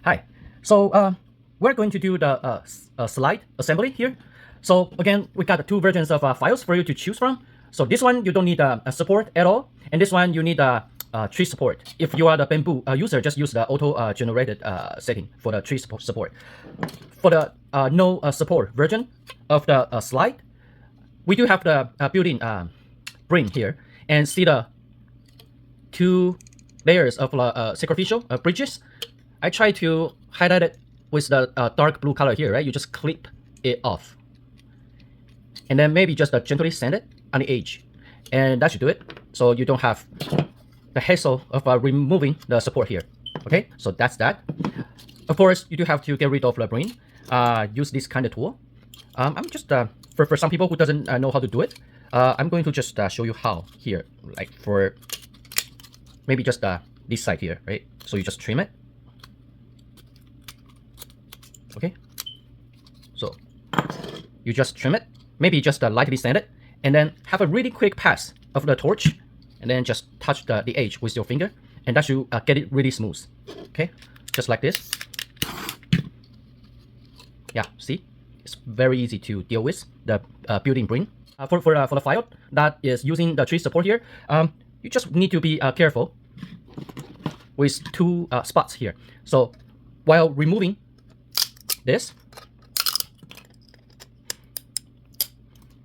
Hi. So we're going to do the slide assembly here. So again, we got two versions of files for you to choose from. So this one you don't need a support at all, and this one you need a tree support. If you are the Bamboo user, just use the auto generated setting for the tree support. For the no support version of the slide, we do have the built-in bring here, and see the two layers of sacrificial bridges. I try to highlight it with the dark blue color here, right? You just clip it off. And then maybe just gently sand it on the edge. And that should do it. So you don't have the hassle of removing the support here. Okay, so that's that. Of course, you do have to get rid of the brain. Use this kind of tool. I'm just, for some people who doesn't know how to do it, I'm going to just show you how here. Like for maybe just this side here, right? So you just trim it. Okay, so you just trim it, maybe just lightly sand it, and then have a really quick pass of the torch, and then just touch the edge with your finger, and that should get it really smooth. Okay, just like this. Yeah, see, it's very easy to deal with the built-in bring. For the file that is using the tree support here, you just need to be careful with two spots here. So while removing this,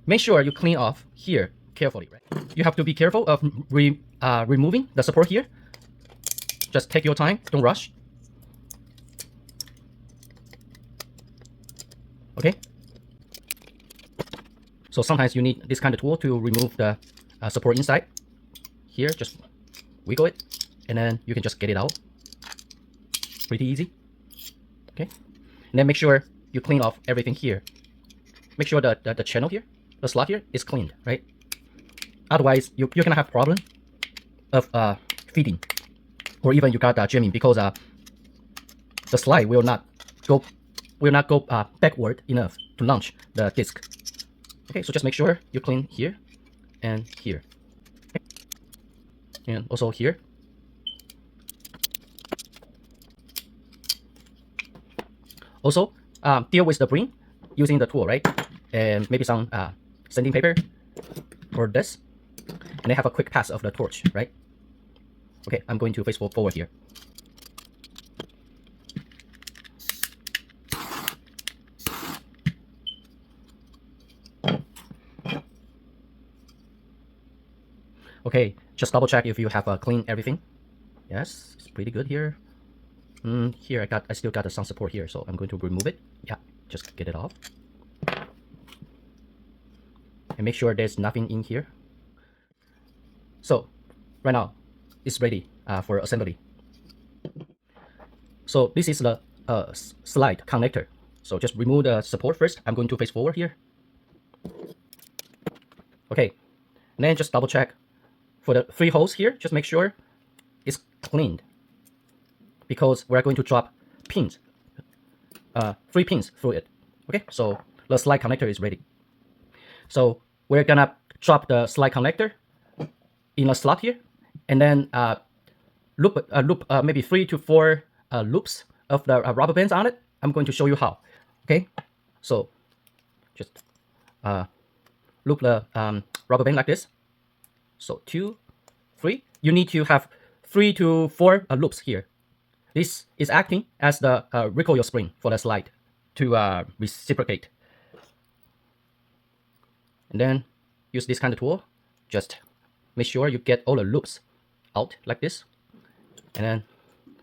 make sure you clean off here carefully, right? You have to be careful of removing the support here. Just take your time, don't rush. Okay, so sometimes you need this kind of tool to remove the support inside here. Just wiggle it, and then you can just get it out pretty easy. Okay, and then make sure you clean off everything here. Make sure that the channel here, the slot here, is cleaned, right? Otherwise, you're gonna have problem of feeding, or even you got jamming, because the slide will not go backward enough to launch the disk. Okay, so just make sure you clean here and here, okay. And also here. Also, deal with the bring using the tool, right? And maybe some sanding paper for this, and then have a quick pass of the torch, right? Okay, I'm going to face forward here. Okay, just double check if you have cleaned everything. Yes, it's pretty good here. Here I still got some support here, so I'm going to remove it. Yeah, just get it off. And make sure there's nothing in here. So right now it's ready for assembly. So this is the slide connector. So just remove the support first. I'm going to face forward here. Okay, and then just double check for the 3 holes here. Just make sure it's cleaned, because we're going to drop pins, 3 pins through it. Okay, so the slide connector is ready. So we're gonna drop the slide connector in a slot here, and then loop maybe 3 to 4 loops of the rubber bands on it. I'm going to show you how. Okay, so just loop the rubber band like this. So 2, 3. You need to have 3 to 4 loops here. This is acting as the recoil spring for the slide to reciprocate. And then use this kind of tool. Just make sure you get all the loops out like this, and then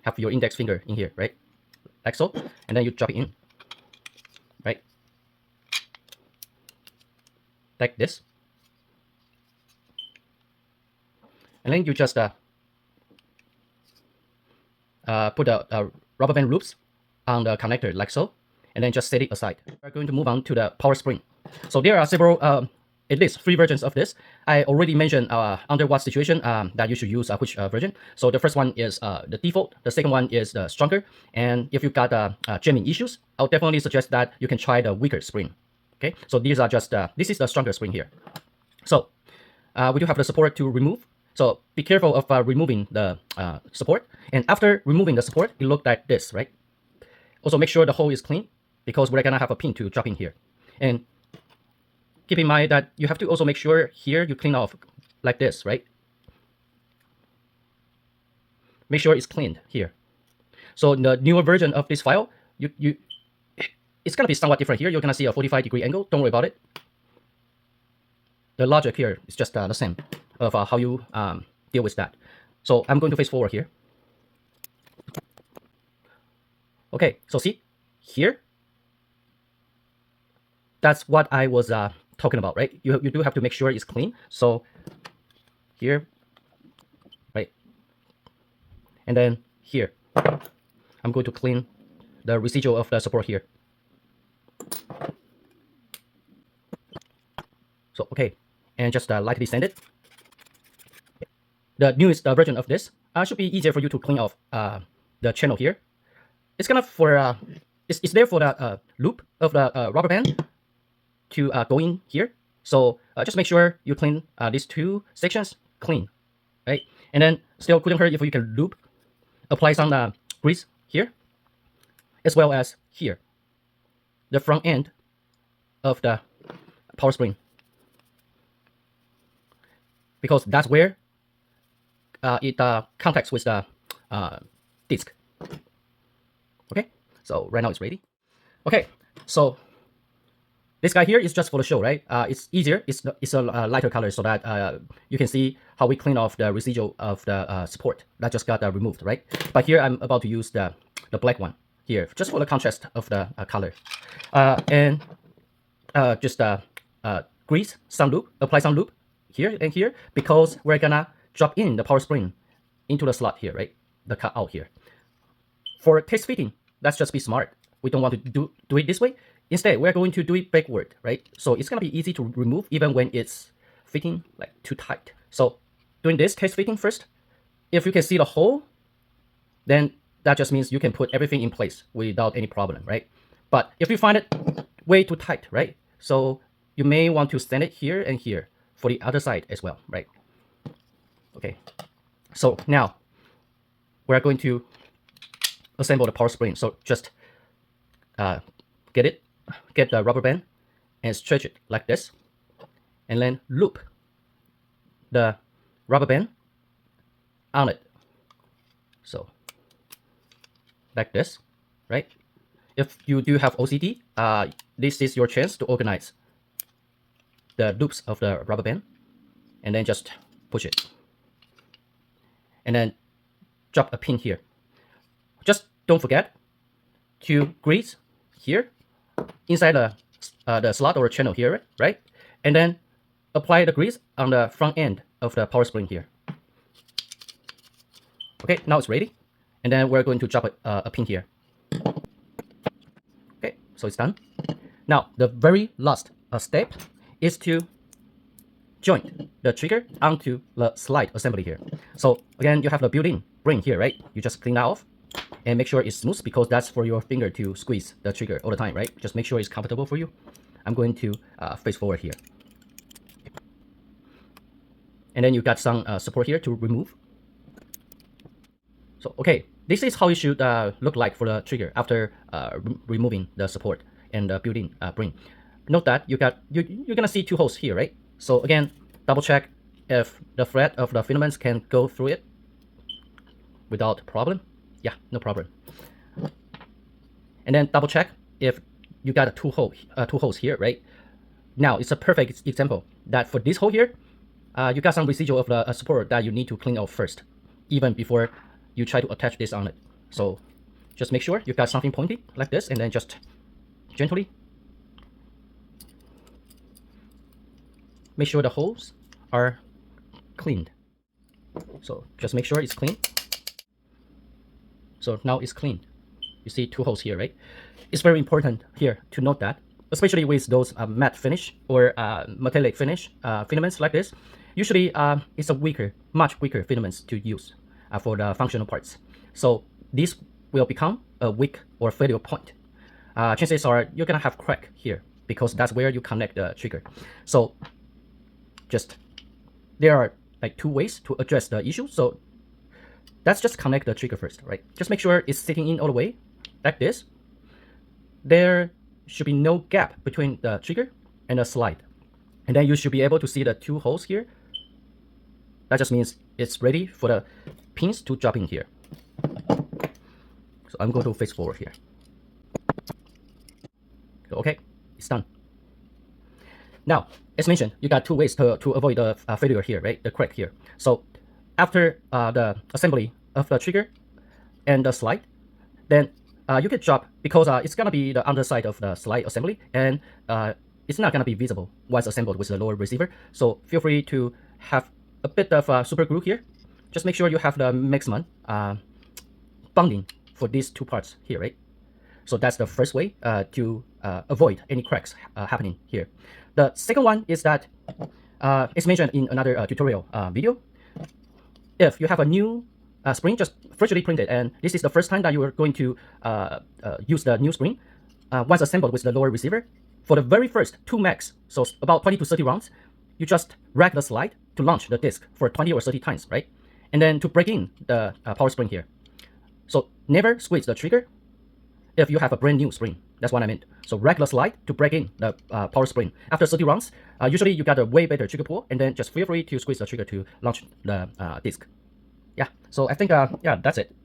have your index finger in here, right? Like so. And then you drop it in, right? Like this. And then you just put the rubber band loops on the connector like so, and then just set it aside. We're going to move on to the power spring. So there are several, at least 3 versions of this. I already mentioned under what situation that you should use which version. So the first one is the default. The second one is the stronger. And if you've got jamming issues, I'll definitely suggest that you can try the weaker spring. Okay, so these are just, this is the stronger spring here. So we do have the support to remove. So be careful of removing the support. And after removing the support, it looked like this, right? Also make sure the hole is clean because we're gonna have a pin to drop in here. And keep in mind that you have to also make sure here you clean off like this, right? Make sure it's cleaned here. So in the newer version of this file, it's gonna be somewhat different here. You're gonna see a 45-degree angle. Don't worry about it. The logic here is just the same of how you deal with that. So I'm going to face forward here. Okay, so see here, that's what I was talking about, right? You do have to make sure it's clean. So here, right, and then here, I'm going to clean the residual of the support here. So okay, and just lightly sand it. The newest version of this should be easier for you to clean off the channel here. It's gonna for it's there for the loop of the rubber band to go in here. So just make sure you clean these two sections clean, right? And then still couldn't hurt if you can loop, apply some grease here, as well as here, the front end of the power spring, because that's where it contacts with the disc. Okay, so right now it's ready. Okay, so this guy here is just for the show, right? It's easier, it's a lighter color so that you can see how we clean off the residual of the support that just got removed, right? But here I'm about to use the black one here, just for the contrast of the color. And just grease some loop, apply some loop here and here, because we're gonna drop in the power spring into the slot here, right? The cut out here. For test fitting, let's just be smart. We don't want to do it this way. Instead, we're going to do it backward, right? So it's gonna be easy to remove even when it's fitting like too tight. So doing this test fitting first, if you can see the hole, then that just means you can put everything in place without any problem, right? But if you find it way too tight, right? So you may want to sand it here and here for the other side as well, right? Okay, so now we're going to assemble the power spring. So just get the rubber band and stretch it like this, and then loop the rubber band on it. So like this, right? If you do have OCD, this is your chance to organize the loops of the rubber band, and then just push it, and then drop a pin here. Just don't forget to grease here inside the slot or channel here, right? And then apply the grease on the front end of the power spring here. Okay, now it's ready, and then we're going to drop a pin here. Okay, so it's done. Now the very last step is to joint the trigger onto the slide assembly here. So again, you have the built-in spring here, right? You just clean that off and make sure it's smooth, because that's for your finger to squeeze the trigger all the time, right? Just make sure it's comfortable for you. I'm going to face forward here. And then you got some support here to remove. So okay, this is how it should look like for the trigger after removing the support and the built-in spring. Note that you're gonna see two holes here, right? So again, double check if the thread of the filaments can go through it without problem. Yeah, no problem. And then double check if you got two holes here, right? Now it's a perfect example that for this hole here, you got some residual of the support that you need to clean off first, even before you try to attach this on it. So just make sure you got something pointy like this, and then just gently make sure the holes are cleaned. So just make sure it's clean. So now it's clean. You see two holes here, right? It's very important here to note that, especially with those matte finish or metallic finish filaments like this. Usually it's a much weaker filaments to use for the functional parts. So this will become a weak or failure point. Chances are you're gonna have crack here, because that's where you connect the trigger. So there are like two ways to address the issue. So let's just connect the trigger first, right? Just make sure it's sitting in all the way like this, there should be no gap between the trigger and the slide. And then you should be able to see the two holes here. That just means it's ready for the pins to drop in here. So I'm going to face forward here. Okay, it's done. Now, as mentioned, you got two ways to avoid the failure here, right? The crack here. So after the assembly of the trigger and the slide, then you can drop, because it's gonna be the underside of the slide assembly, and it's not gonna be visible once assembled with the lower receiver. So feel free to have a bit of super glue here. Just make sure you have the maximum bonding for these two parts here, right? So that's the first way to avoid any cracks happening here. The second one is that, it's mentioned in another tutorial video. If you have a new spring just freshly printed, and this is the first time that you are going to use the new spring, once assembled with the lower receiver, for the very first 2 max, so about 20 to 30 rounds, you just rack the slide to launch the disc for 20 or 30 times, right? And then to break in the power spring here. So never squeeze the trigger if you have a brand new spring. That's what I meant. So rack the slide to break in the power spring. After 30 rounds, usually you got a way better trigger pull, and then just feel free to squeeze the trigger to launch the disc. Yeah, so I think, yeah, that's it.